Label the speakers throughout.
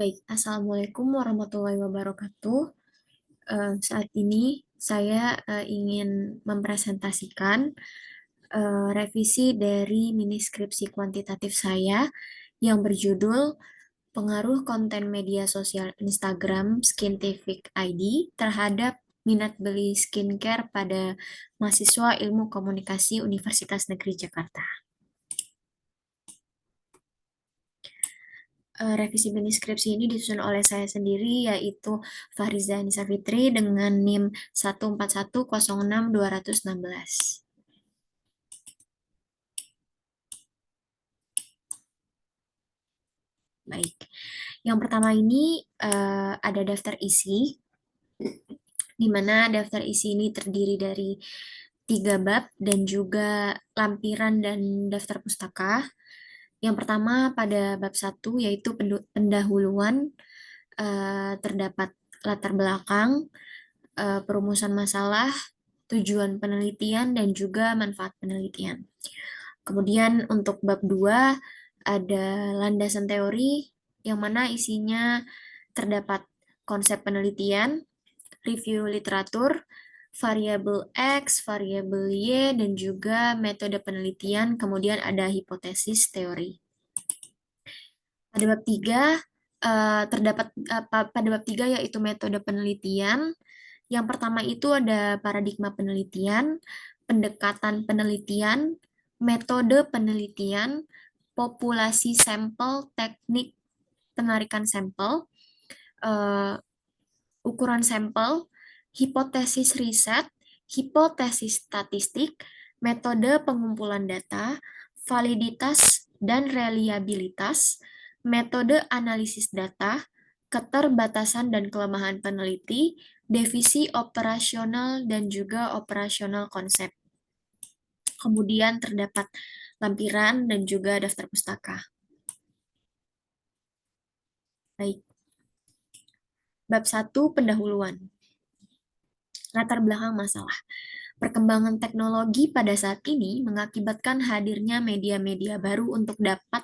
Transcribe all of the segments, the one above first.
Speaker 1: Baik, Assalamualaikum warahmatullahi wabarakatuh. Saat ini saya ingin mempresentasikan revisi dari mini skripsi kuantitatif saya yang berjudul Pengaruh Konten Media Sosial Instagram Skintific ID terhadap minat beli skincare pada mahasiswa Ilmu Komunikasi Universitas Negeri Jakarta. Revisi mini skripsi ini disusun oleh saya sendiri, yaitu Fahriza Nisa Fitri dengan NIM 141062616. Baik, yang pertama ini ada daftar isi, di mana daftar isi ini terdiri dari 3 bab dan juga lampiran dan daftar pustaka. Yang pertama pada bab 1 yaitu pendahuluan, terdapat latar belakang, perumusan masalah, tujuan penelitian, dan juga manfaat penelitian. Kemudian untuk bab 2 ada landasan teori yang mana isinya terdapat konsep penelitian, review literatur, variabel X, variabel Y, dan juga metode penelitian, kemudian ada hipotesis teori. Pada bab 3 terdapat pada bab 3 yaitu metode penelitian. Yang pertama itu ada paradigma penelitian, pendekatan penelitian, metode penelitian, populasi sampel, teknik penarikan sampel, eh, ukuran sampel, hipotesis riset, hipotesis statistik, metode pengumpulan data, validitas dan reliabilitas, metode analisis data, keterbatasan dan kelemahan peneliti, divisi operasional dan juga operasional konsep. Kemudian terdapat lampiran dan juga daftar pustaka. Baik. Bab 1 pendahuluan. Latar belakang masalah. Perkembangan teknologi pada saat ini mengakibatkan hadirnya media-media baru untuk dapat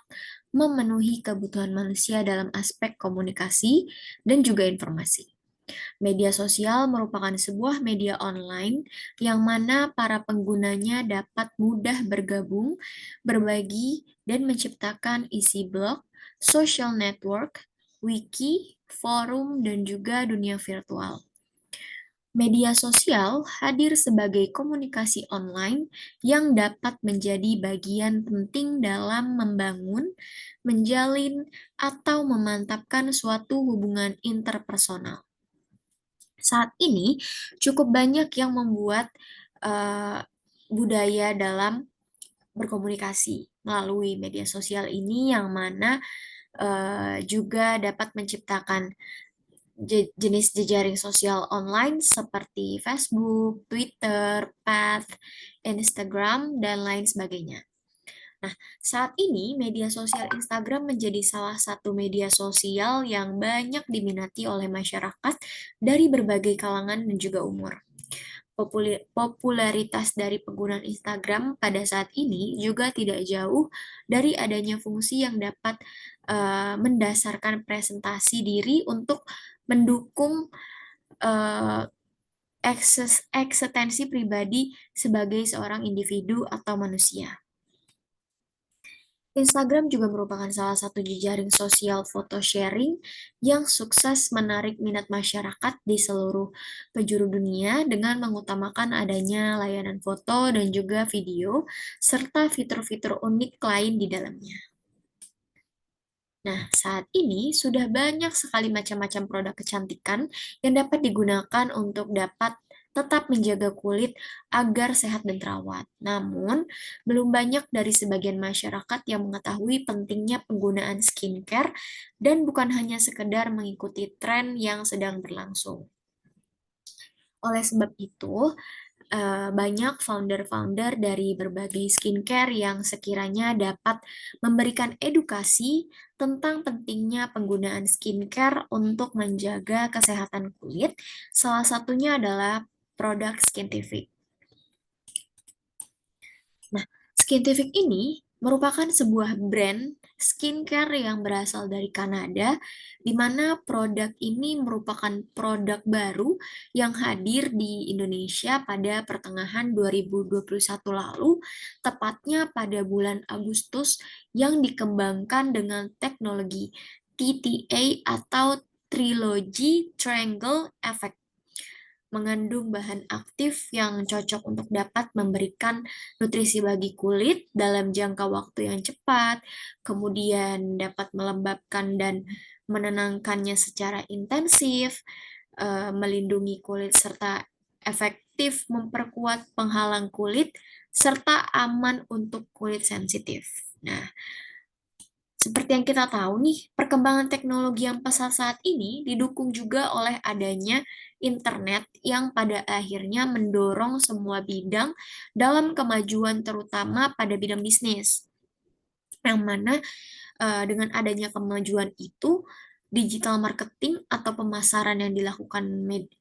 Speaker 1: memenuhi kebutuhan manusia dalam aspek komunikasi dan juga informasi. Media sosial merupakan sebuah media online yang mana para penggunanya dapat mudah bergabung, berbagi, dan menciptakan isi blog, social network, wiki, forum, dan juga dunia virtual. Media sosial hadir sebagai komunikasi online yang dapat menjadi bagian penting dalam membangun, menjalin, atau memantapkan suatu hubungan interpersonal. Saat ini cukup banyak yang membuat eh, budaya dalam berkomunikasi melalui media sosial ini yang mana juga dapat menciptakan jenis jejaring sosial online seperti Facebook, Twitter, Path, Instagram, dan lain sebagainya. Nah, saat ini media sosial Instagram menjadi salah satu media sosial yang banyak diminati oleh masyarakat dari berbagai kalangan dan juga umur. Popularitas dari penggunaan Instagram pada saat ini juga tidak jauh dari adanya fungsi yang dapat mendasarkan presentasi diri untuk mendukung eh, eksistensi pribadi sebagai seorang individu atau manusia. Instagram juga merupakan salah satu jejaring sosial foto sharing yang sukses menarik minat masyarakat di seluruh penjuru dunia dengan mengutamakan adanya layanan foto dan juga video, serta fitur-fitur unik lain di dalamnya. Nah, saat ini sudah banyak sekali macam-macam produk kecantikan yang dapat digunakan untuk dapat tetap menjaga kulit agar sehat dan terawat. Namun, belum banyak dari sebagian masyarakat yang mengetahui pentingnya penggunaan skincare dan bukan hanya sekedar mengikuti tren yang sedang berlangsung. Oleh sebab itu, banyak founder-founder dari berbagai skincare yang sekiranya dapat memberikan edukasi tentang pentingnya penggunaan skincare untuk menjaga kesehatan kulit. Salah satunya adalah produk Skintific. Nah, Skintific ini merupakan sebuah brand skincare yang berasal dari Kanada, di mana produk ini merupakan produk baru yang hadir di Indonesia pada pertengahan 2021 lalu, tepatnya pada bulan Agustus, yang dikembangkan dengan teknologi TTA atau Trilogy Triangle Effect, mengandung bahan aktif yang cocok untuk dapat memberikan nutrisi bagi kulit dalam jangka waktu yang cepat, kemudian dapat melembabkan dan menenangkannya secara intensif, melindungi kulit serta efektif memperkuat penghalang kulit, serta aman untuk kulit sensitif. Nah, seperti yang kita tahu nih, perkembangan teknologi yang pesat saat ini didukung juga oleh adanya internet yang pada akhirnya mendorong semua bidang dalam kemajuan terutama pada bidang bisnis. Yang mana dengan adanya kemajuan itu, digital marketing atau pemasaran yang dilakukan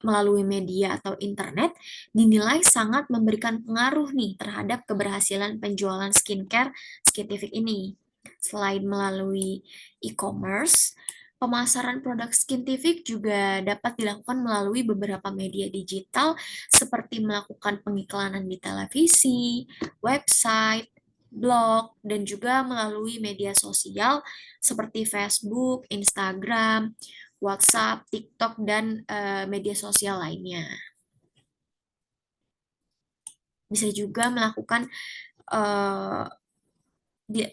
Speaker 1: melalui media atau internet dinilai sangat memberikan pengaruh nih terhadap keberhasilan penjualan skincare Skintific ini. Selain melalui e-commerce, pemasaran produk Skintific juga dapat dilakukan melalui beberapa media digital seperti melakukan pengiklanan di televisi, website, blog, dan juga melalui media sosial seperti Facebook, Instagram, WhatsApp, TikTok, dan media sosial lainnya. Bisa juga melakukan eh,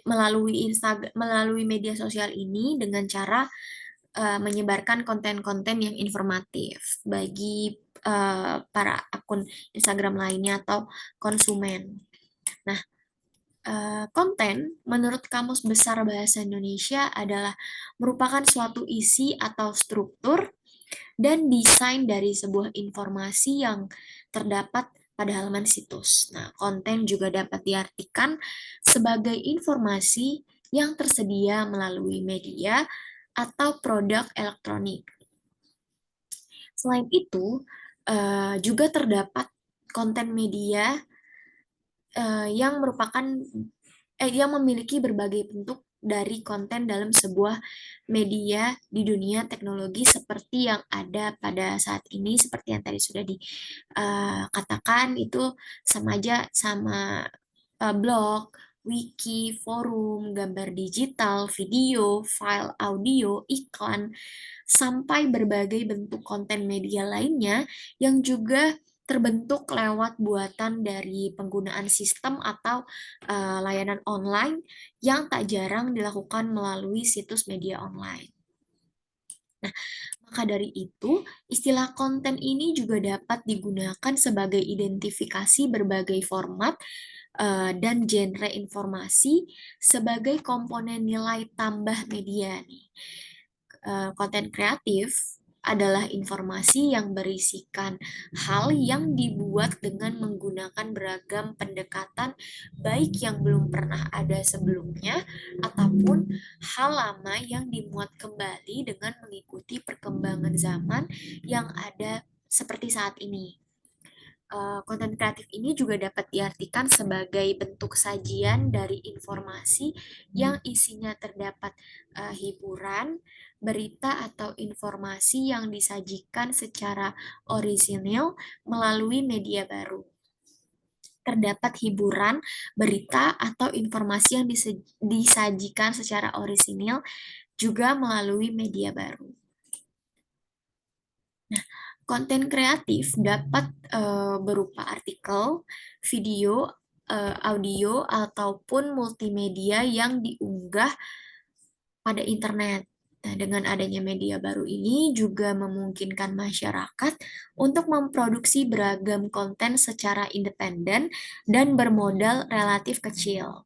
Speaker 1: melalui media sosial ini dengan cara menyebarkan konten-konten yang informatif bagi para akun Instagram lainnya atau konsumen. Nah, konten menurut Kamus Besar Bahasa Indonesia adalah merupakan suatu isi atau struktur dan desain dari sebuah informasi yang terdapat pada halaman situs. Nah, konten juga dapat diartikan sebagai informasi yang tersedia melalui media atau produk elektronik. Selain itu, juga terdapat konten media yang merupakan yang memiliki berbagai bentuk dari konten dalam sebuah media di dunia teknologi seperti yang ada pada saat ini, seperti yang tadi sudah dikatakan, itu sama aja sama blog, wiki, forum, gambar digital, video, file audio, iklan, sampai berbagai bentuk konten media lainnya yang juga terbentuk lewat buatan dari penggunaan sistem atau layanan online yang tak jarang dilakukan melalui situs media online. Nah, maka dari itu, istilah konten ini juga dapat digunakan sebagai identifikasi berbagai format dan genre informasi sebagai komponen nilai tambah media nih. Konten kreatif adalah informasi yang berisikan hal yang dibuat dengan menggunakan beragam pendekatan, baik yang belum pernah ada sebelumnya ataupun hal lama yang dimuat kembali dengan mengikuti perkembangan zaman yang ada seperti saat ini. Konten kreatif ini juga dapat diartikan sebagai bentuk sajian dari informasi yang isinya terdapat hiburan, berita, atau informasi yang disajikan secara orisinil melalui media baru. Terdapat hiburan, berita, atau informasi yang disajikan secara orisinil juga melalui media baru. Nah, konten kreatif dapat berupa artikel, video, audio, ataupun multimedia yang diunggah pada internet. Nah, dengan adanya media baru ini juga memungkinkan masyarakat untuk memproduksi beragam konten secara independen dan bermodal relatif kecil.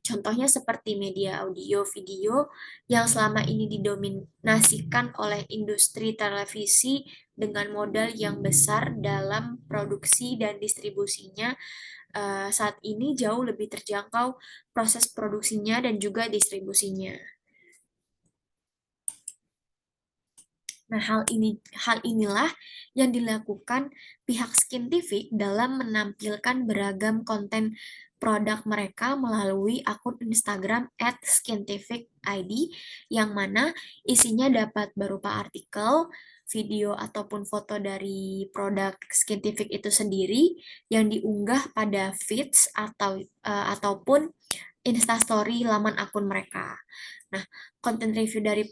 Speaker 1: Contohnya seperti media audio video yang selama ini didominasikan oleh industri televisi dengan modal yang besar dalam produksi dan distribusinya, saat ini jauh lebih terjangkau proses produksinya dan juga distribusinya. Nah, hal inilah yang dilakukan pihak Skintific dalam menampilkan beragam konten produk mereka melalui akun Instagram @scientificid yang mana isinya dapat berupa artikel, video ataupun foto dari produk Scientific itu sendiri yang diunggah pada feeds ataupun Instastory laman akun mereka. Nah, konten review dari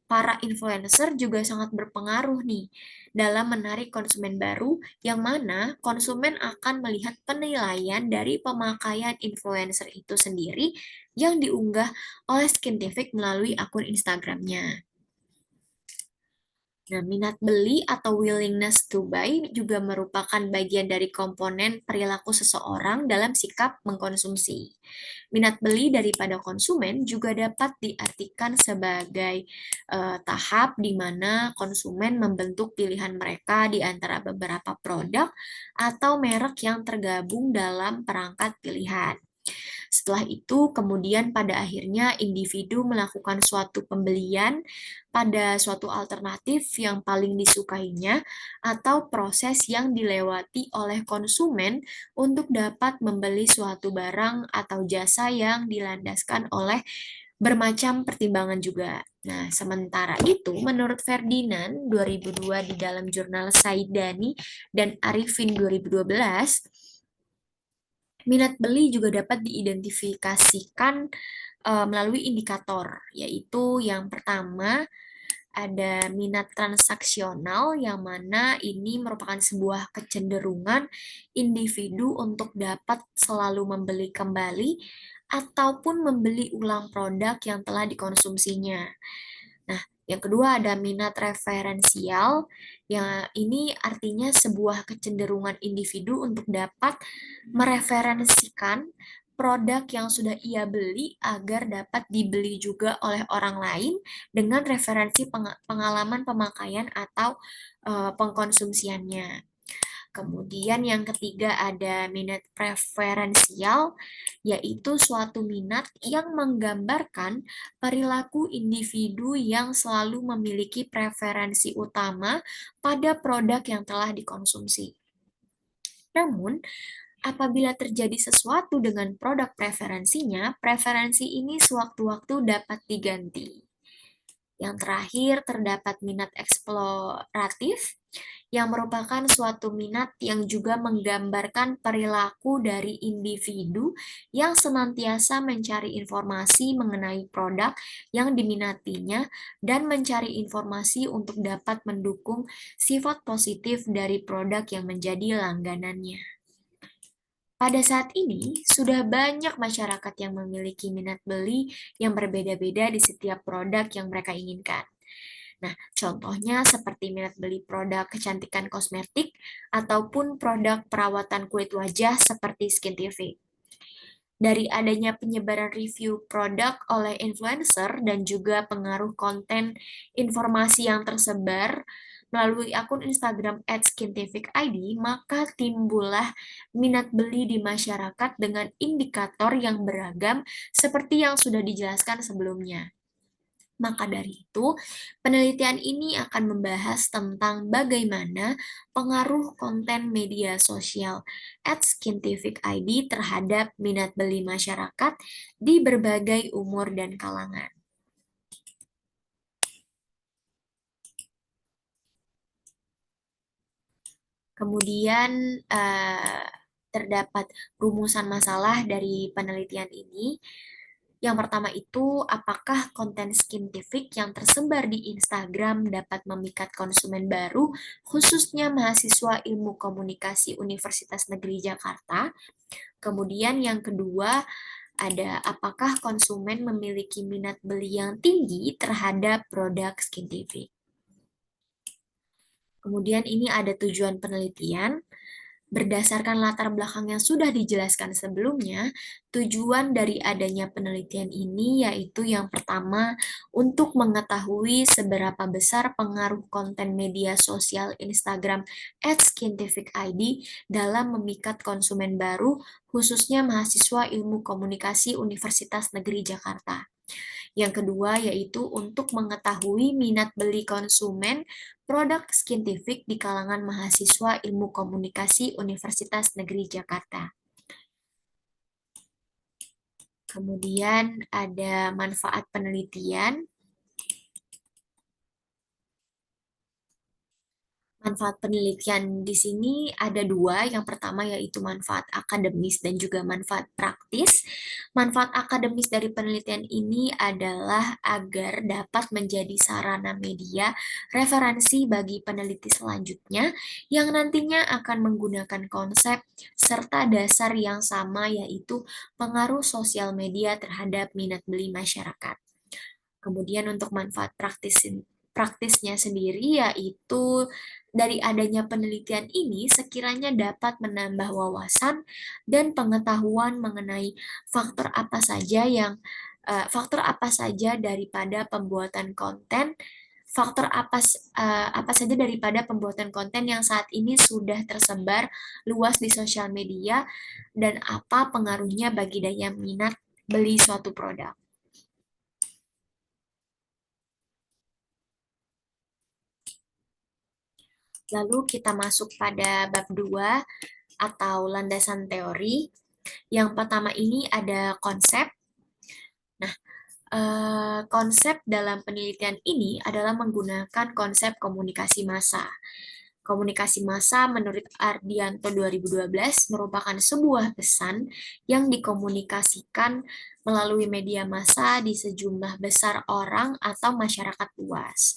Speaker 1: para influencer juga sangat berpengaruh nih dalam menarik konsumen baru, yang mana konsumen akan melihat penilaian dari pemakaian influencer itu sendiri yang diunggah oleh Scientific melalui akun Instagramnya. Nah, minat beli atau willingness to buy juga merupakan bagian dari komponen perilaku seseorang dalam sikap mengkonsumsi. Minat beli daripada konsumen juga dapat diartikan sebagai tahap di mana konsumen membentuk pilihan mereka di antara beberapa produk atau merek yang tergabung dalam perangkat pilihan. Setelah itu, kemudian pada akhirnya individu melakukan suatu pembelian pada suatu alternatif yang paling disukainya atau proses yang dilewati oleh konsumen untuk dapat membeli suatu barang atau jasa yang dilandaskan oleh bermacam pertimbangan juga. Nah, sementara itu, menurut Ferdinand 2002 di dalam jurnal Saidani dan Arifin 2012, minat beli juga dapat diidentifikasikan melalui indikator, yaitu yang pertama ada minat transaksional, yang mana ini merupakan sebuah kecenderungan individu untuk dapat selalu membeli kembali ataupun membeli ulang produk yang telah dikonsumsinya. Nah, yang kedua ada minat referensial, yang ini artinya sebuah kecenderungan individu untuk dapat mereferensikan produk yang sudah ia beli agar dapat dibeli juga oleh orang lain dengan referensi pengalaman pemakaian atau pengkonsumsiannya. Kemudian yang ketiga ada minat preferensial, yaitu suatu minat yang menggambarkan perilaku individu yang selalu memiliki preferensi utama pada produk yang telah dikonsumsi. Namun, apabila terjadi sesuatu dengan produk preferensinya, preferensi ini sewaktu-waktu dapat diganti. Yang terakhir, terdapat minat eksploratif, yang merupakan suatu minat yang juga menggambarkan perilaku dari individu yang senantiasa mencari informasi mengenai produk yang diminatinya dan mencari informasi untuk dapat mendukung sifat positif dari produk yang menjadi langganannya. Pada saat ini, sudah banyak masyarakat yang memiliki minat beli yang berbeda-beda di setiap produk yang mereka inginkan. Nah, contohnya seperti minat beli produk kecantikan kosmetik ataupun produk perawatan kulit wajah seperti Scientific. Dari adanya penyebaran review produk oleh influencer dan juga pengaruh konten informasi yang tersebar melalui akun Instagram @scientificid, maka timbullah minat beli di masyarakat dengan indikator yang beragam seperti yang sudah dijelaskan sebelumnya. Maka dari itu, penelitian ini akan membahas tentang bagaimana pengaruh konten media sosial @scientificid terhadap minat beli masyarakat di berbagai umur dan kalangan. Kemudian terdapat rumusan masalah dari penelitian ini. Yang pertama itu, apakah konten Scientific yang tersebar di Instagram dapat memikat konsumen baru, khususnya mahasiswa Ilmu Komunikasi Universitas Negeri Jakarta? Kemudian yang kedua, ada apakah konsumen memiliki minat beli yang tinggi terhadap produk Scientific? Kemudian ini ada tujuan penelitian. Berdasarkan latar belakang yang sudah dijelaskan sebelumnya, tujuan dari adanya penelitian ini yaitu yang pertama, untuk mengetahui seberapa besar pengaruh konten media sosial Instagram @scientificid dalam memikat konsumen baru, khususnya mahasiswa Ilmu Komunikasi Universitas Negeri Jakarta. Yang kedua yaitu untuk mengetahui minat beli konsumen produk Scientific di kalangan mahasiswa Ilmu Komunikasi Universitas Negeri Jakarta. Kemudian ada manfaat penelitian. Manfaat penelitian di sini ada dua. Yang pertama yaitu manfaat akademis dan juga manfaat praktis. Manfaat akademis dari penelitian ini adalah agar dapat menjadi sarana media referensi bagi peneliti selanjutnya yang nantinya akan menggunakan konsep serta dasar yang sama yaitu pengaruh sosial media terhadap minat beli masyarakat. Kemudian untuk manfaat praktisnya sendiri yaitu dari adanya penelitian ini sekiranya dapat menambah wawasan dan pengetahuan mengenai faktor apa saja faktor apa saja daripada pembuatan konten apa saja daripada pembuatan konten yang saat ini sudah tersebar luas di sosial media dan apa pengaruhnya bagi daya minat beli suatu produk. Lalu kita masuk pada bab 2 atau landasan teori. Yang pertama ini ada konsep. Nah, konsep dalam penelitian ini adalah menggunakan konsep komunikasi massa. Komunikasi massa menurut Ardianto 2012 merupakan sebuah pesan yang dikomunikasikan melalui media massa di sejumlah besar orang atau masyarakat luas.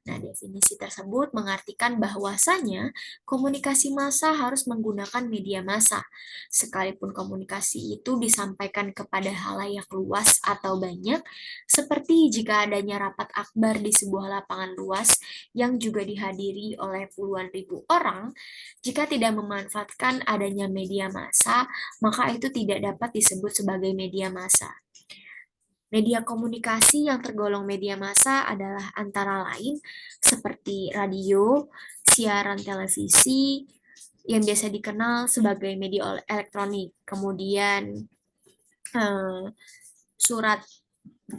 Speaker 1: Nah, definisi tersebut mengartikan bahwasanya komunikasi massa harus menggunakan media massa, sekalipun komunikasi itu disampaikan kepada halayak luas atau banyak, seperti jika adanya rapat akbar di sebuah lapangan luas yang juga dihadiri oleh puluhan ribu orang, jika tidak memanfaatkan adanya media massa, maka itu tidak dapat disebut sebagai media massa. Media komunikasi yang tergolong media massa adalah antara lain seperti radio, siaran televisi, yang biasa dikenal sebagai media elektronik, kemudian eh, surat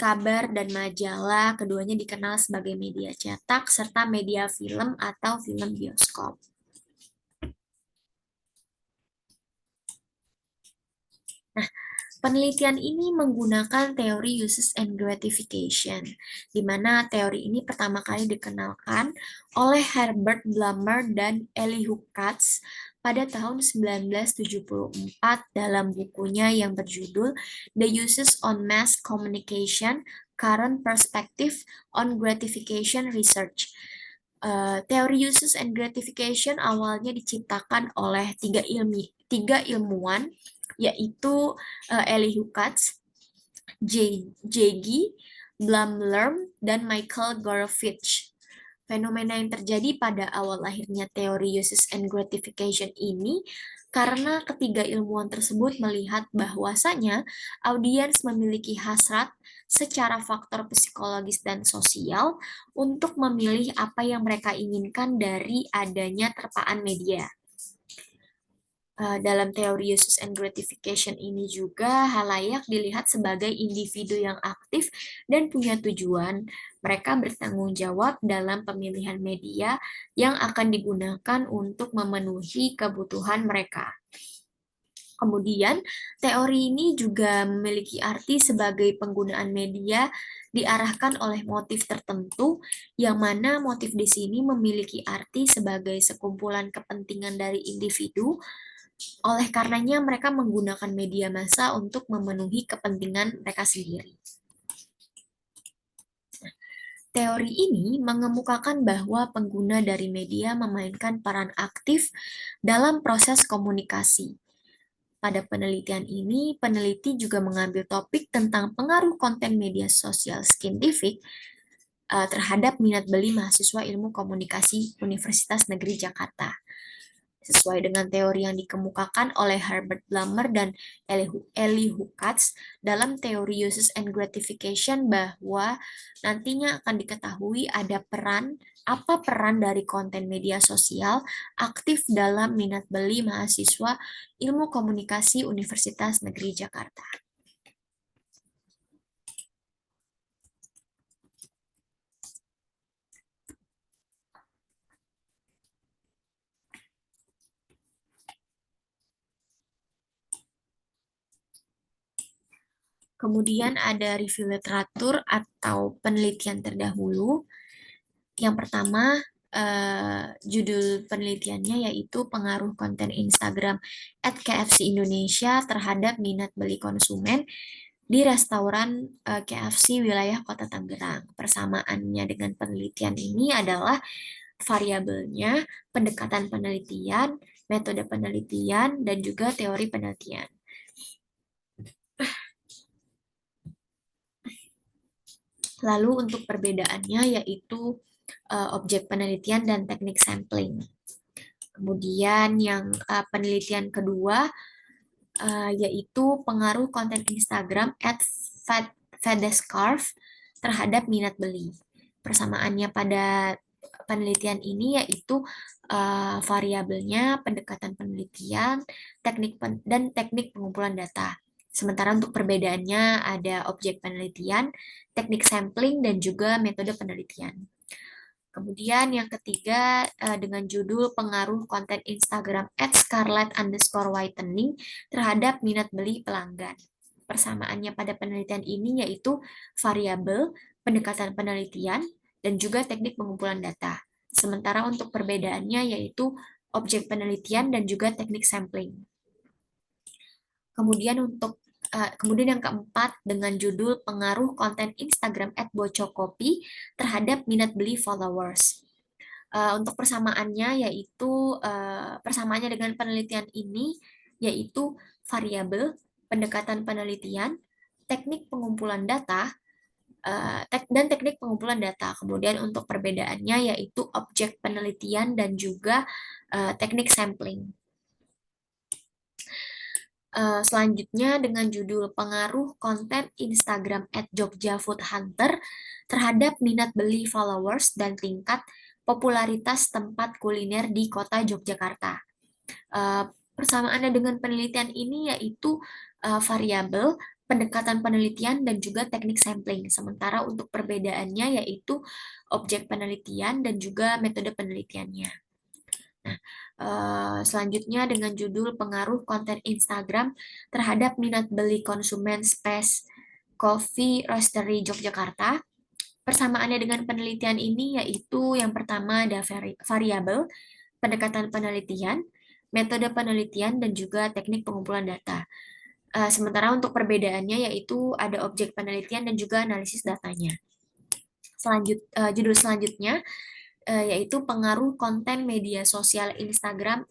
Speaker 1: kabar dan majalah, keduanya dikenal sebagai media cetak, serta media film atau film bioskop. Nah, penelitian ini menggunakan teori uses and gratification, di mana teori ini pertama kali dikenalkan oleh Herbert Blumer dan Elihu Katz pada tahun 1974 dalam bukunya yang berjudul The Uses on Mass Communication, Current Perspective on Gratification Research. Teori uses and gratification awalnya diciptakan oleh tiga ilmuwan, yaitu Elihu Katz, J.G. Blumler, dan Michael Gorevich. Fenomena yang terjadi pada awal lahirnya teori uses and gratification ini karena ketiga ilmuwan tersebut melihat bahwasanya audiens memiliki hasrat secara faktor psikologis dan sosial untuk memilih apa yang mereka inginkan dari adanya terpaan media. Dalam teori uses and gratification ini juga halayak dilihat sebagai individu yang aktif dan punya tujuan. Mereka bertanggung jawab dalam pemilihan media yang akan digunakan untuk memenuhi kebutuhan mereka. Kemudian, teori ini juga memiliki arti sebagai penggunaan media diarahkan oleh motif tertentu, yang mana motif di sini memiliki arti sebagai sekumpulan kepentingan dari individu. Oleh karenanya, mereka menggunakan media massa untuk memenuhi kepentingan mereka sendiri. Teori ini mengemukakan bahwa pengguna dari media memainkan peran aktif dalam proses komunikasi. Pada penelitian ini, peneliti juga mengambil topik tentang pengaruh konten media sosial saintifik terhadap minat beli mahasiswa ilmu komunikasi Universitas Negeri Jakarta. Sesuai dengan teori yang dikemukakan oleh Herbert Blumer dan Elihu Katz dalam teori uses and gratification, bahwa nantinya akan diketahui apa peran dari konten media sosial aktif dalam minat beli mahasiswa ilmu komunikasi Universitas Negeri Jakarta. Kemudian ada review literatur atau penelitian terdahulu. Yang pertama, judul penelitiannya yaitu pengaruh konten Instagram @KFC Indonesia terhadap minat beli konsumen di restoran KFC wilayah Kota Tangerang. Persamaannya dengan penelitian ini adalah variabelnya, pendekatan penelitian, metode penelitian, dan juga teori penelitian. Lalu untuk perbedaannya yaitu objek penelitian dan teknik sampling. Kemudian yang penelitian kedua yaitu pengaruh konten Instagram @fedescarf terhadap minat beli. Persamaannya pada penelitian ini yaitu variabelnya, pendekatan penelitian, dan teknik pengumpulan data. Sementara untuk perbedaannya ada objek penelitian, teknik sampling, dan juga metode penelitian. Kemudian yang ketiga dengan judul pengaruh konten Instagram @scarlet_whitening terhadap minat beli pelanggan. Persamaannya pada penelitian ini yaitu variabel, pendekatan penelitian, dan juga teknik pengumpulan data. Sementara untuk perbedaannya yaitu objek penelitian dan juga teknik sampling. Kemudian kemudian yang keempat dengan judul pengaruh konten Instagram @bocokopi terhadap minat beli followers. Untuk persamaannya yaitu persamaannya dengan penelitian ini yaitu variabel, pendekatan penelitian, teknik pengumpulan data, dan teknik pengumpulan data. Kemudian untuk perbedaannya yaitu objek penelitian dan juga teknik sampling. Selanjutnya dengan judul pengaruh konten Instagram @jogjafoodhunter terhadap minat beli followers dan tingkat popularitas tempat kuliner di kota Yogyakarta. Persamaannya dengan penelitian ini yaitu variabel, pendekatan penelitian, dan juga teknik sampling. Sementara untuk perbedaannya yaitu objek penelitian dan juga metode penelitiannya. Nah, selanjutnya dengan judul pengaruh konten Instagram terhadap minat beli konsumen Space Coffee Roastery Yogyakarta. Persamaannya dengan penelitian ini yaitu yang pertama ada variabel, pendekatan penelitian, metode penelitian, dan juga teknik pengumpulan data. Sementara untuk perbedaannya yaitu ada objek penelitian dan juga analisis datanya. Judul selanjutnya yaitu pengaruh konten media sosial Instagram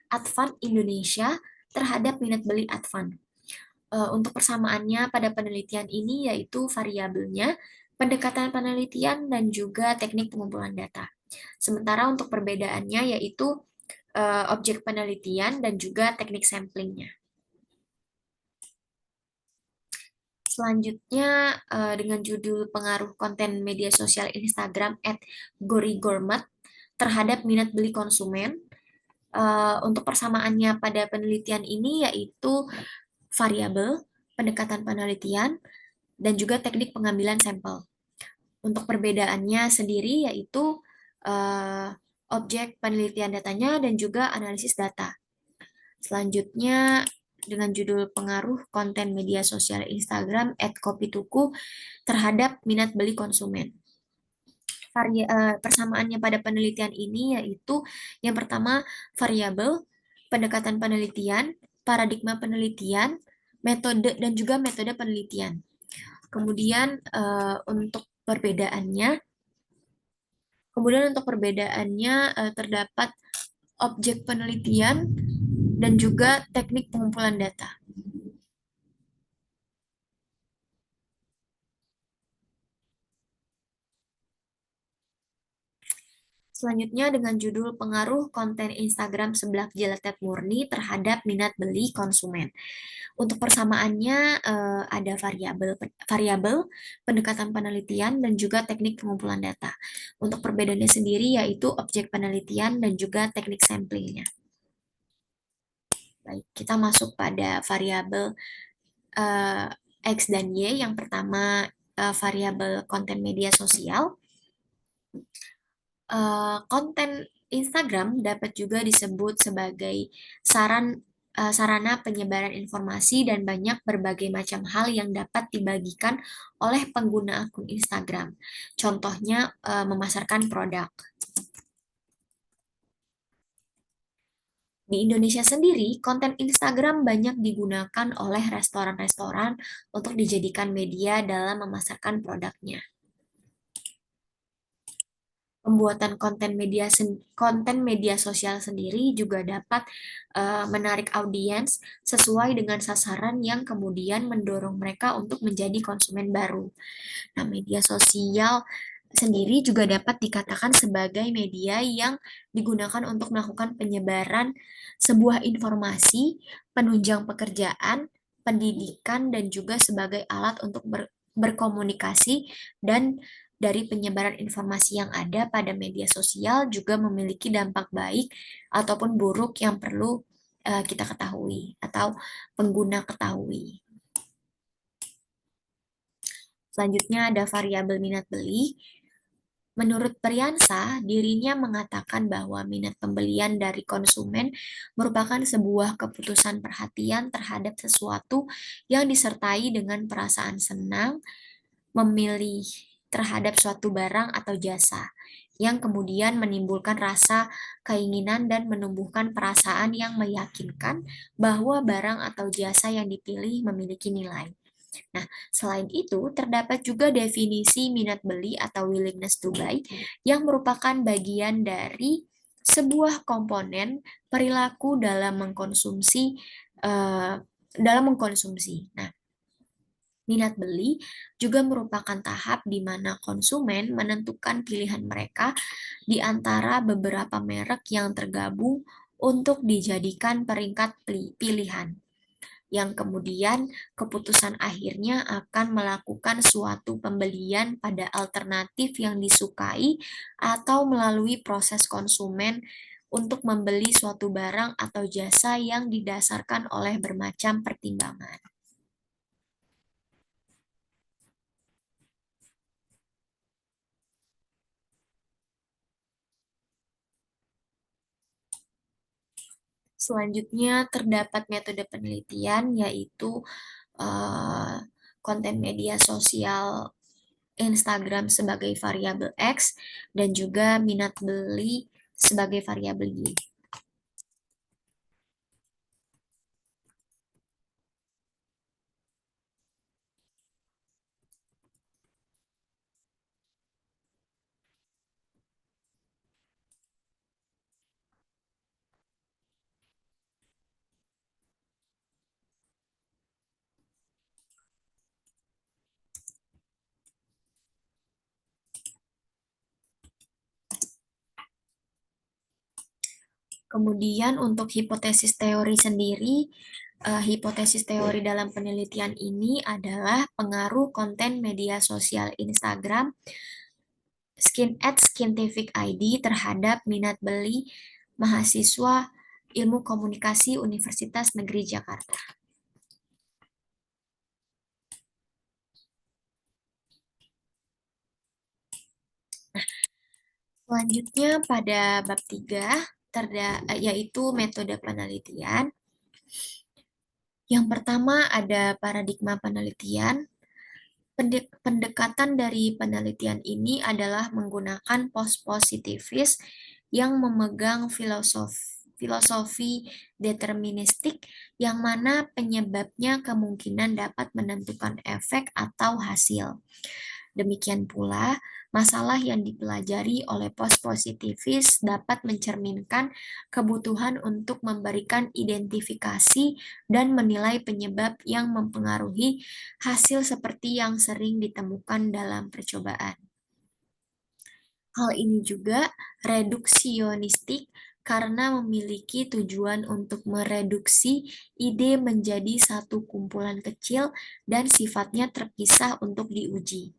Speaker 1: @advan Indonesia terhadap minat beli Advan. Untuk persamaannya pada penelitian ini yaitu variabelnya, pendekatan penelitian, dan juga teknik pengumpulan data. Sementara untuk perbedaannya yaitu objek penelitian dan juga teknik samplingnya. Selanjutnya dengan judul pengaruh konten media sosial Instagram @gorigormat terhadap minat beli konsumen. Untuk persamaannya pada penelitian ini yaitu variabel, pendekatan penelitian, dan juga teknik pengambilan sampel. Untuk perbedaannya sendiri yaitu objek penelitian datanya dan juga analisis data. Selanjutnya dengan judul pengaruh konten media sosial Instagram @kopituku terhadap minat beli konsumen. Persamaannya pada penelitian ini yaitu yang pertama variabel, pendekatan penelitian, paradigma penelitian, metode dan juga metode penelitian. Kemudian untuk perbedaannya terdapat objek penelitian dan juga teknik pengumpulan data. Selanjutnya dengan judul pengaruh konten Instagram seblak jeletet murni terhadap minat beli konsumen. Untuk persamaannya ada variabel, pendekatan penelitian, dan juga teknik pengumpulan data. Untuk perbedaannya sendiri yaitu objek penelitian dan juga teknik samplingnya. Baik, kita masuk pada variabel X dan Y. Yang pertama variabel konten media sosial. Konten Instagram dapat juga disebut sebagai saran sarana penyebaran informasi dan banyak berbagai macam hal yang dapat dibagikan oleh pengguna akun Instagram. Contohnya memasarkan produk. Di Indonesia sendiri, konten Instagram banyak digunakan oleh restoran-restoran untuk dijadikan media dalam memasarkan produknya. Pembuatan konten media sosial sendiri juga dapat menarik audiens sesuai dengan sasaran yang kemudian mendorong mereka untuk menjadi konsumen baru. Nah, media sosial sendiri juga dapat dikatakan sebagai media yang digunakan untuk melakukan penyebaran sebuah informasi, penunjang pekerjaan, pendidikan, dan juga sebagai alat untuk berkomunikasi. Dan dari penyebaran informasi yang ada pada media sosial juga memiliki dampak baik ataupun buruk yang perlu kita ketahui atau pengguna ketahui. Selanjutnya ada variabel minat beli. Menurut Priyansa, dirinya mengatakan bahwa minat pembelian dari konsumen merupakan sebuah keputusan perhatian terhadap sesuatu yang disertai dengan perasaan senang, memilih terhadap suatu barang atau jasa, yang kemudian menimbulkan rasa keinginan dan menumbuhkan perasaan yang meyakinkan bahwa barang atau jasa yang dipilih memiliki nilai. Nah, selain itu, terdapat juga definisi minat beli atau willingness to buy yang merupakan bagian dari sebuah komponen perilaku dalam mengkonsumsi. Nah, minat beli juga merupakan tahap di mana konsumen menentukan pilihan mereka di antara beberapa merek yang tergabung untuk dijadikan peringkat pilihan, yang kemudian keputusan akhirnya akan melakukan suatu pembelian pada alternatif yang disukai atau melalui proses konsumen untuk membeli suatu barang atau jasa yang didasarkan oleh bermacam pertimbangan. Selanjutnya terdapat metode penelitian yaitu eh, konten media sosial Instagram sebagai variabel X dan juga minat beli sebagai variabel Y. Kemudian untuk hipotesis teori sendiri, hipotesis teori dalam penelitian ini adalah pengaruh konten media sosial Instagram Scientific ID terhadap minat beli mahasiswa Ilmu Komunikasi Universitas Negeri Jakarta. Selanjutnya pada bab 3 yaitu metode penelitian. Yang pertama ada paradigma penelitian. Pendekatan dari penelitian ini adalah menggunakan post-positivis yang memegang filosofi deterministik yang mana penyebabnya kemungkinan dapat menentukan efek atau hasil. Demikian pula, masalah yang dipelajari oleh post-positivis dapat mencerminkan kebutuhan untuk memberikan identifikasi dan menilai penyebab yang mempengaruhi hasil seperti yang sering ditemukan dalam percobaan. Hal ini juga reduksionistik karena memiliki tujuan untuk mereduksi ide menjadi satu kumpulan kecil dan sifatnya terpisah untuk diuji,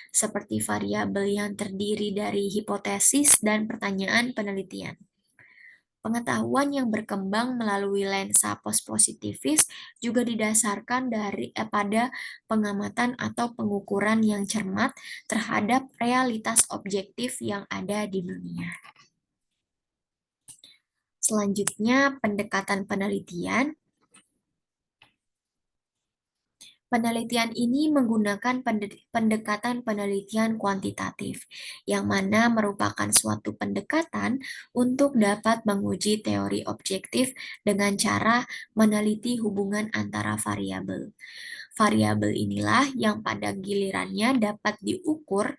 Speaker 1: seperti variabel yang terdiri dari hipotesis dan pertanyaan penelitian. Pengetahuan yang berkembang melalui lensa postpositivis juga didasarkan pada pengamatan atau pengukuran yang cermat terhadap realitas objektif yang ada di dunia. Selanjutnya, pendekatan penelitian. Penelitian ini menggunakan pendekatan penelitian kuantitatif, yang mana merupakan suatu pendekatan untuk dapat menguji teori objektif dengan cara meneliti hubungan antara variabel. Variabel inilah yang pada gilirannya dapat diukur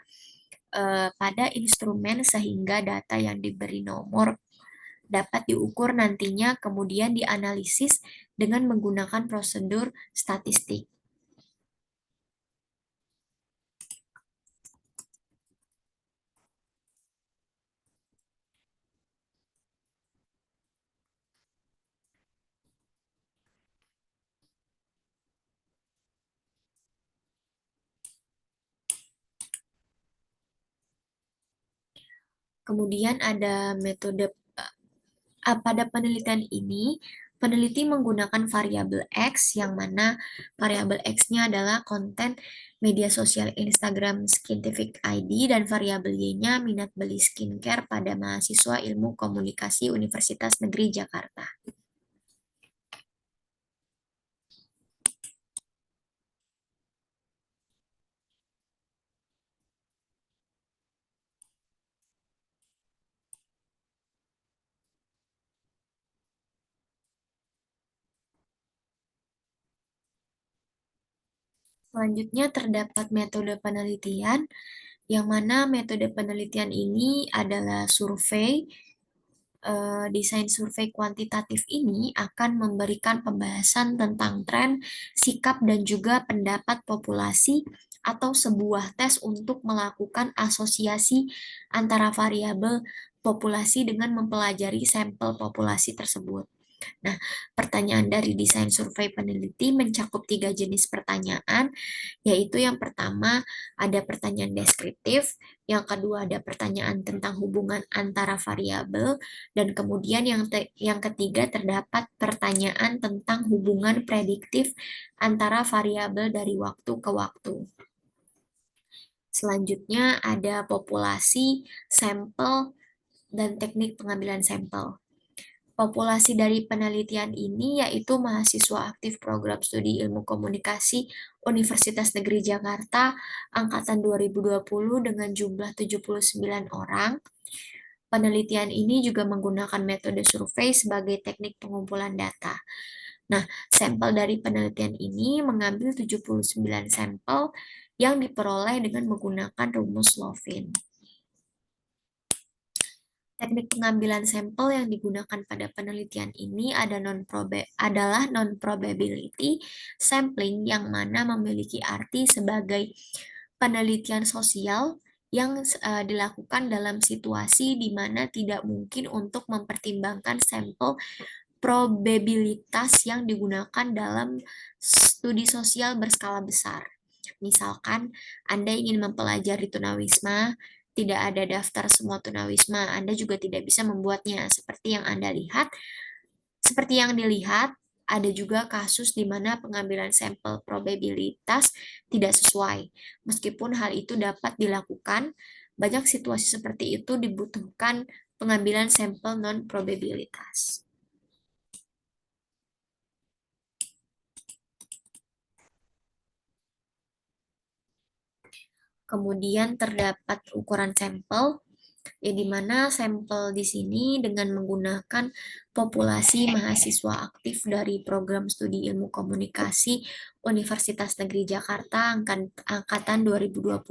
Speaker 1: pada instrumen sehingga data yang diberi nomor dapat diukur nantinya kemudian dianalisis dengan menggunakan prosedur statistik. Kemudian ada metode pada penelitian ini, peneliti menggunakan variabel X yang mana variabel X-nya adalah konten media sosial Instagram Scientific ID dan variabel Y-nya minat beli skincare pada mahasiswa Ilmu Komunikasi Universitas Negeri Jakarta. Selanjutnya terdapat metode penelitian, yang mana metode penelitian ini adalah survei. Desain survei kuantitatif ini akan memberikan pembahasan tentang tren, sikap, dan juga pendapat populasi atau sebuah tes untuk melakukan asosiasi antara variabel populasi dengan mempelajari sampel populasi tersebut. Nah, pertanyaan dari desain survei peneliti mencakup 3 jenis pertanyaan, yaitu yang pertama ada pertanyaan deskriptif, yang kedua ada pertanyaan tentang hubungan antara variabel, dan kemudian yang ketiga terdapat pertanyaan tentang hubungan prediktif antara variabel dari waktu ke waktu. Selanjutnya ada populasi, sampel, dan teknik pengambilan sampel. Populasi dari penelitian ini yaitu mahasiswa aktif program studi ilmu komunikasi Universitas Negeri Jakarta angkatan 2020 dengan jumlah 79 orang. Penelitian ini juga menggunakan metode survei sebagai teknik pengumpulan data. Nah, sampel dari penelitian ini mengambil 79 sampel yang diperoleh dengan menggunakan rumus Lovin. Teknik pengambilan sampel yang digunakan pada penelitian ini adalah non-probability sampling yang mana memiliki arti sebagai penelitian sosial yang dilakukan dalam situasi di mana tidak mungkin untuk mempertimbangkan sampel probabilitas yang digunakan dalam studi sosial berskala besar. Misalkan Anda ingin mempelajari tunawisma, tidak ada daftar semua tunawisma, Anda juga tidak bisa membuatnya. Seperti yang dilihat, ada juga kasus di mana pengambilan sampel probabilitas tidak sesuai. Meskipun hal itu dapat dilakukan, banyak situasi seperti itu dibutuhkan pengambilan sampel non-probabilitas. Kemudian terdapat ukuran sampel, di mana sampel di sini dengan menggunakan populasi mahasiswa aktif dari program studi ilmu komunikasi Universitas Negeri Jakarta angkatan 2020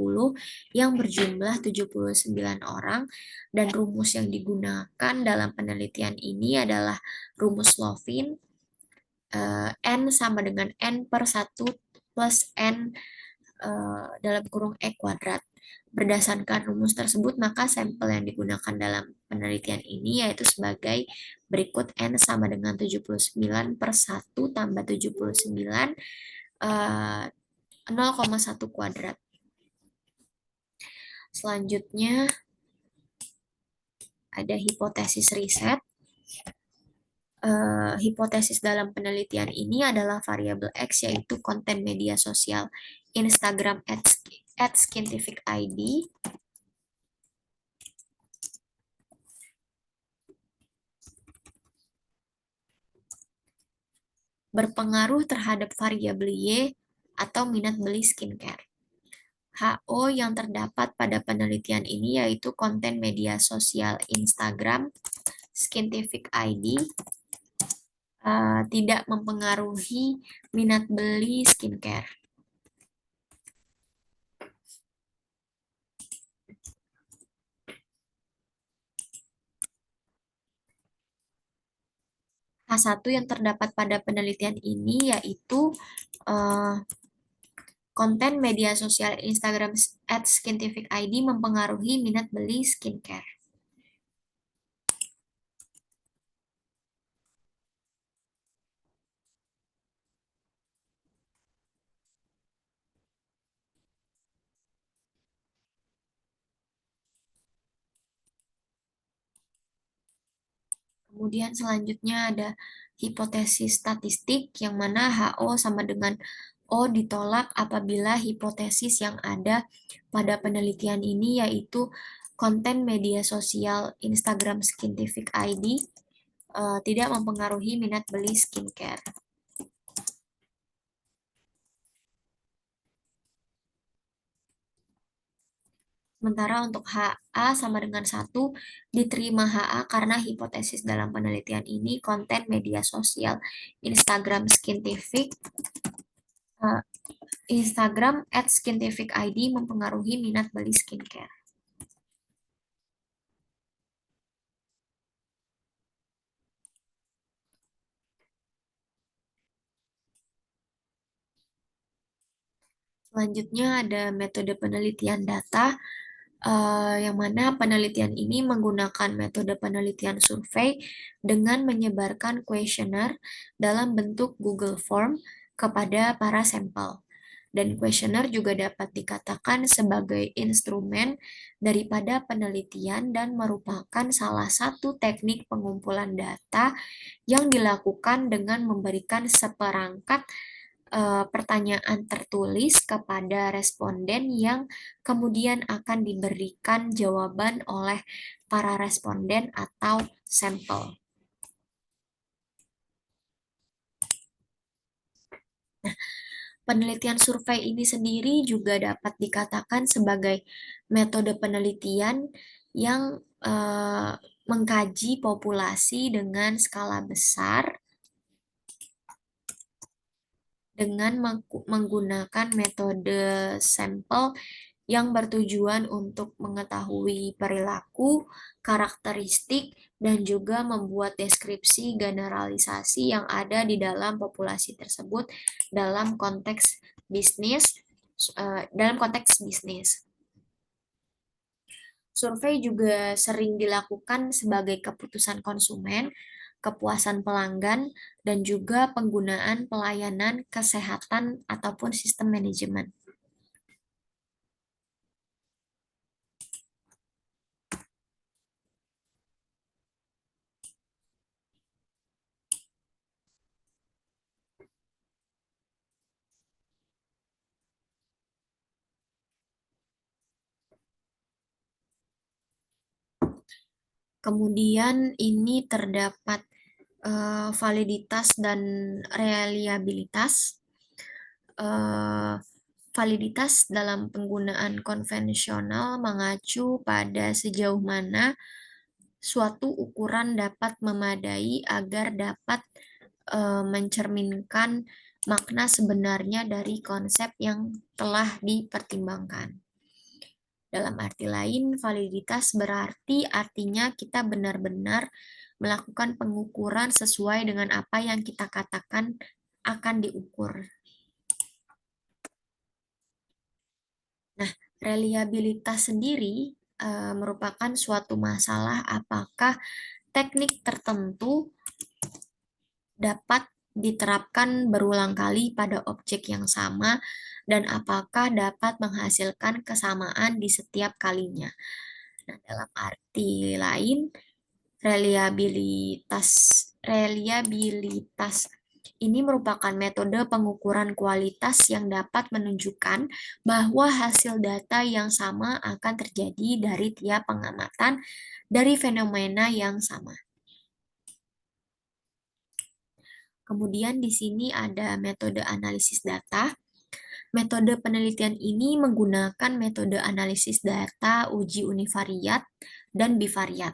Speaker 1: yang berjumlah 79 orang, dan rumus yang digunakan dalam penelitian ini adalah rumus Lovin, N sama dengan N per 1 plus N dalam kurung E kuadrat. Berdasarkan rumus tersebut, maka sampel yang digunakan dalam penelitian ini yaitu sebagai berikut. N sama dengan 79 per 1 tambah 79 0,1 kuadrat. Selanjutnya ada hipotesis riset. Hipotesis dalam penelitian ini adalah variabel X, yaitu konten media sosial Instagram @scientific ID, berpengaruh terhadap variabel Y atau minat beli skincare. HO yang terdapat pada penelitian ini yaitu konten media sosial Instagram, Scientific ID, tidak mempengaruhi minat beli skincare. H1 yang terdapat pada penelitian ini yaitu konten media sosial Instagram @scientificid mempengaruhi minat beli skincare. Kemudian selanjutnya ada hipotesis statistik yang mana HO sama dengan O ditolak apabila hipotesis yang ada pada penelitian ini yaitu konten media sosial Instagram Scientific ID tidak mempengaruhi minat beli skincare. Sementara untuk HA sama dengan 1 diterima HA karena hipotesis dalam penelitian ini konten media sosial Instagram Scientific Instagram @scientificid mempengaruhi minat beli skincare. Selanjutnya ada metode penelitian data, yang mana penelitian ini menggunakan metode penelitian survei dengan menyebarkan kuesioner dalam bentuk Google Form kepada para sampel. Dan kuesioner juga dapat dikatakan sebagai instrumen daripada penelitian dan merupakan salah satu teknik pengumpulan data yang dilakukan dengan memberikan seperangkat pertanyaan tertulis kepada responden yang kemudian akan diberikan jawaban oleh para responden atau sampel. Nah, penelitian survei ini sendiri juga dapat dikatakan sebagai metode penelitian yang mengkaji populasi dengan skala besar dengan menggunakan metode sampel yang bertujuan untuk mengetahui perilaku, karakteristik, dan juga membuat deskripsi generalisasi yang ada di dalam populasi tersebut dalam konteks bisnis. Survei juga sering dilakukan sebagai keputusan konsumen, kepuasan pelanggan, dan juga penggunaan pelayanan kesehatan ataupun sistem manajemen. Kemudian ini terdapat validitas dan reliabilitas. Validitas dalam penggunaan konvensional mengacu pada sejauh mana suatu ukuran dapat memadai agar dapat mencerminkan makna sebenarnya dari konsep yang telah dipertimbangkan. Dalam arti lain, validitas berarti artinya kita benar-benar melakukan pengukuran sesuai dengan apa yang kita katakan akan diukur. Nah, reliabilitas sendiri merupakan suatu masalah apakah teknik tertentu dapat diterapkan berulang kali pada objek yang sama dan apakah dapat menghasilkan kesamaan di setiap kalinya. Nah, dalam arti lain, reliabilitas ini merupakan metode pengukuran kualitas yang dapat menunjukkan bahwa hasil data yang sama akan terjadi dari tiap pengamatan dari fenomena yang sama. Kemudian di sini ada metode analisis data. Metode penelitian ini menggunakan metode analisis data uji univariat dan bivariat.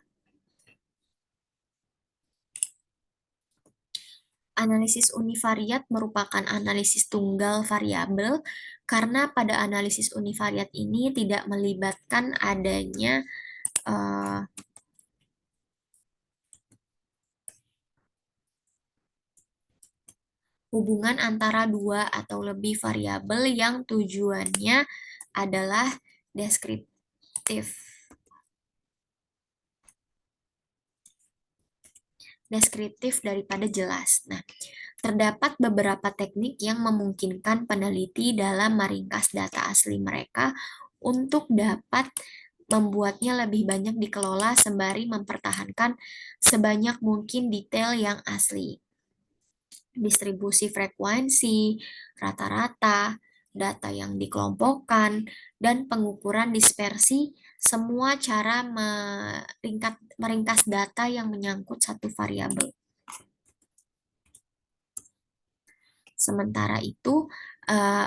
Speaker 1: Analisis univariat merupakan analisis tunggal variabel karena pada analisis univariat ini tidak melibatkan adanya eh, hubungan antara dua atau lebih variabel yang tujuannya adalah deskriptif. Deskriptif daripada jelas. Nah, terdapat beberapa teknik yang memungkinkan peneliti dalam meringkas data asli mereka untuk dapat membuatnya lebih banyak dikelola sembari mempertahankan sebanyak mungkin detail yang asli. Distribusi frekuensi, rata-rata, data yang dikelompokkan, dan pengukuran dispersi, semua cara meringkas data yang menyangkut satu variabel. Sementara itu,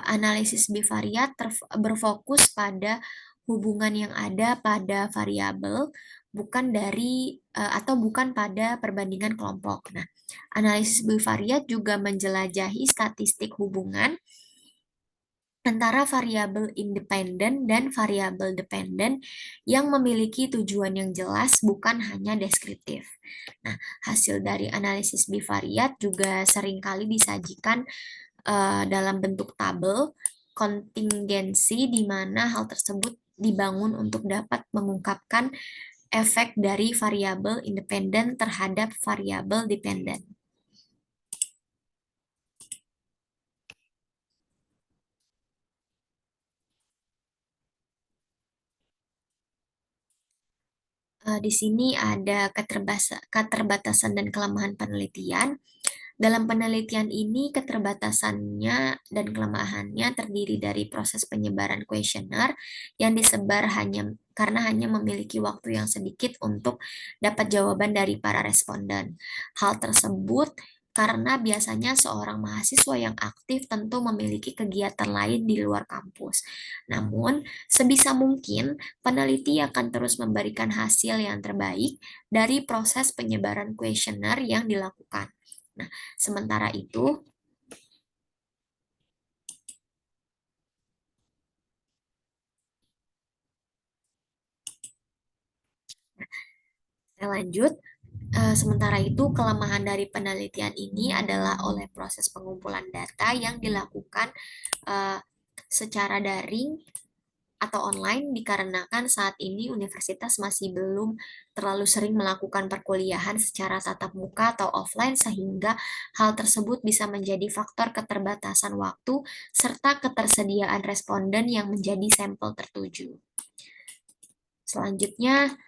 Speaker 1: analisis bivariat berfokus pada hubungan yang ada pada variabel, bukan pada perbandingan kelompok. Nah, analisis bivariat juga menjelajahi statistik hubungan antara variabel independen dan variabel dependen yang memiliki tujuan yang jelas, bukan hanya deskriptif. Nah, hasil dari analisis bivariat juga seringkali disajikan dalam bentuk tabel kontingensi di mana hal tersebut dibangun untuk dapat mengungkapkan efek dari variabel independen terhadap variabel dependen. Di sini ada keterbatasan dan kelemahan penelitian. Dalam penelitian ini, keterbatasannya dan kelemahannya terdiri dari proses penyebaran kuesioner yang disebar karena hanya memiliki waktu yang sedikit untuk dapat jawaban dari para responden. Hal tersebut karena biasanya seorang mahasiswa yang aktif tentu memiliki kegiatan lain di luar kampus. Namun, sebisa mungkin peneliti akan terus memberikan hasil yang terbaik dari proses penyebaran kuesioner yang dilakukan. Nah, sementara itu, saya lanjut. Sementara itu, kelemahan dari penelitian ini adalah oleh proses pengumpulan data yang dilakukan eh, secara daring atau online dikarenakan saat ini universitas masih belum terlalu sering melakukan perkuliahan secara tatap muka atau offline sehingga hal tersebut bisa menjadi faktor keterbatasan waktu serta ketersediaan responden yang menjadi sampel tertuju. Selanjutnya,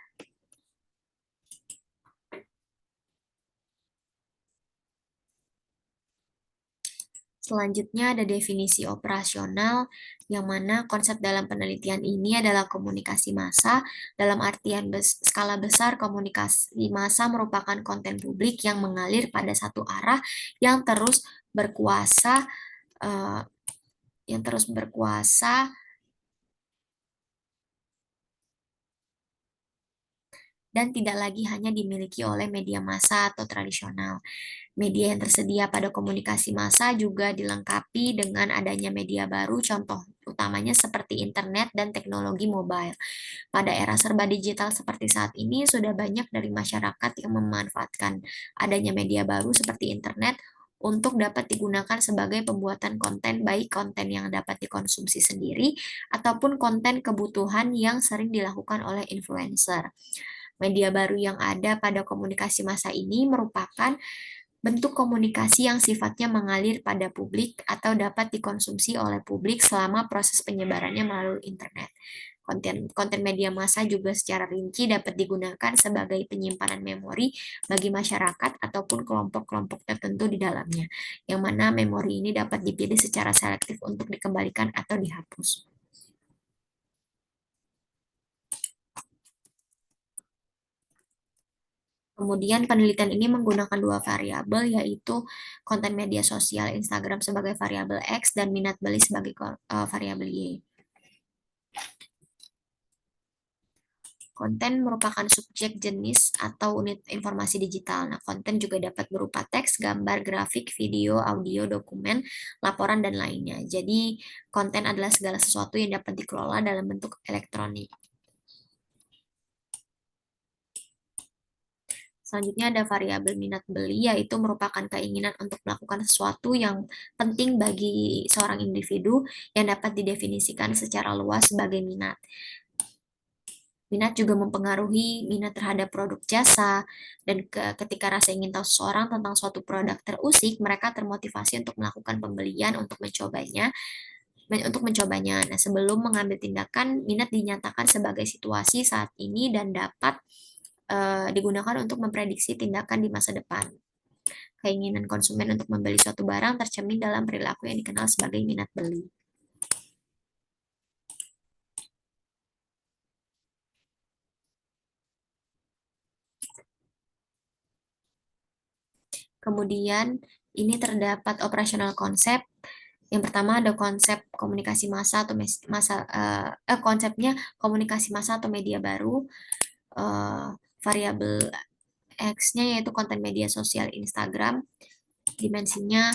Speaker 1: ada definisi operasional, yang mana konsep dalam penelitian ini adalah komunikasi massa. Dalam artian skala besar, komunikasi massa merupakan konten publik yang mengalir pada satu arah yang terus berkuasa, eh, dan tidak lagi hanya dimiliki oleh media massa atau tradisional. Media yang tersedia pada komunikasi massa juga dilengkapi dengan adanya media baru, contoh utamanya seperti internet dan teknologi mobile. Pada era serba digital seperti saat ini, sudah banyak dari masyarakat yang memanfaatkan adanya media baru seperti internet untuk dapat digunakan sebagai pembuatan konten, baik konten yang dapat dikonsumsi sendiri ataupun konten kebutuhan yang sering dilakukan oleh influencer. Media baru yang ada pada komunikasi massa ini merupakan bentuk komunikasi yang sifatnya mengalir pada publik atau dapat dikonsumsi oleh publik selama proses penyebarannya melalui internet. Konten media massa juga secara rinci dapat digunakan sebagai penyimpanan memori bagi masyarakat ataupun kelompok-kelompok tertentu di dalamnya, yang mana memori ini dapat dipilih secara selektif untuk dikembalikan atau dihapus. Kemudian penelitian ini menggunakan dua variabel, yaitu konten media sosial Instagram sebagai variabel X dan minat beli sebagai variabel Y. Konten merupakan subjek, jenis, atau unit informasi digital. Nah, konten juga dapat berupa teks, gambar, grafik, video, audio, dokumen, laporan, dan lainnya. Jadi, konten adalah segala sesuatu yang dapat dikelola dalam bentuk elektronik. Selanjutnya ada variabel minat beli, yaitu merupakan keinginan untuk melakukan sesuatu yang penting bagi seorang individu yang dapat didefinisikan secara luas sebagai minat. Minat juga mempengaruhi minat terhadap produk jasa, dan ketika rasa ingin tahu seseorang tentang suatu produk terusik, mereka termotivasi untuk melakukan pembelian untuk mencobanya. Nah, sebelum mengambil tindakan, minat dinyatakan sebagai situasi saat ini dan dapat digunakan untuk memprediksi tindakan di masa depan. Keinginan konsumen untuk membeli suatu barang tercermin dalam perilaku yang dikenal sebagai minat beli. Kemudian ini terdapat operasional konsep. Yang pertama ada konsep komunikasi massa atau konsepnya komunikasi massa atau media baru. Variabel X-nya yaitu konten media sosial Instagram. Dimensinya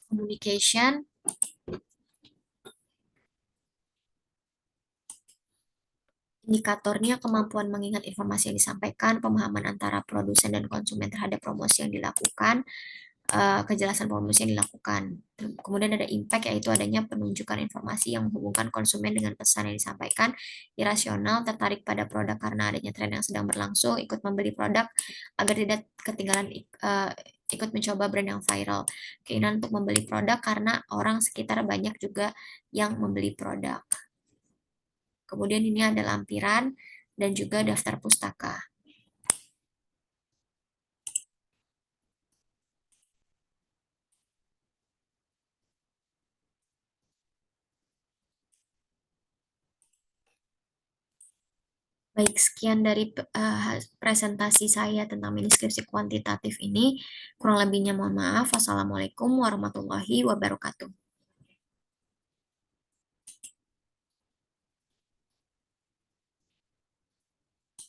Speaker 1: communication. Indikatornya kemampuan mengingat informasi yang disampaikan, pemahaman antara produsen dan konsumen terhadap promosi yang dilakukan, kejelasan promosi yang dilakukan. Kemudian ada impact, yaitu adanya penunjukan informasi yang menghubungkan konsumen dengan pesan yang disampaikan. Irasional, tertarik pada produk karena adanya tren yang sedang berlangsung, ikut membeli produk agar tidak ketinggalan, ikut mencoba brand yang viral. Keinginan untuk membeli produk karena orang sekitar banyak juga yang membeli produk. Kemudian ini ada lampiran dan juga daftar pustaka. Baik, sekian dari presentasi saya tentang mini skripsi kuantitatif ini. Kurang lebihnya mohon maaf. Wassalamualaikum warahmatullahi wabarakatuh.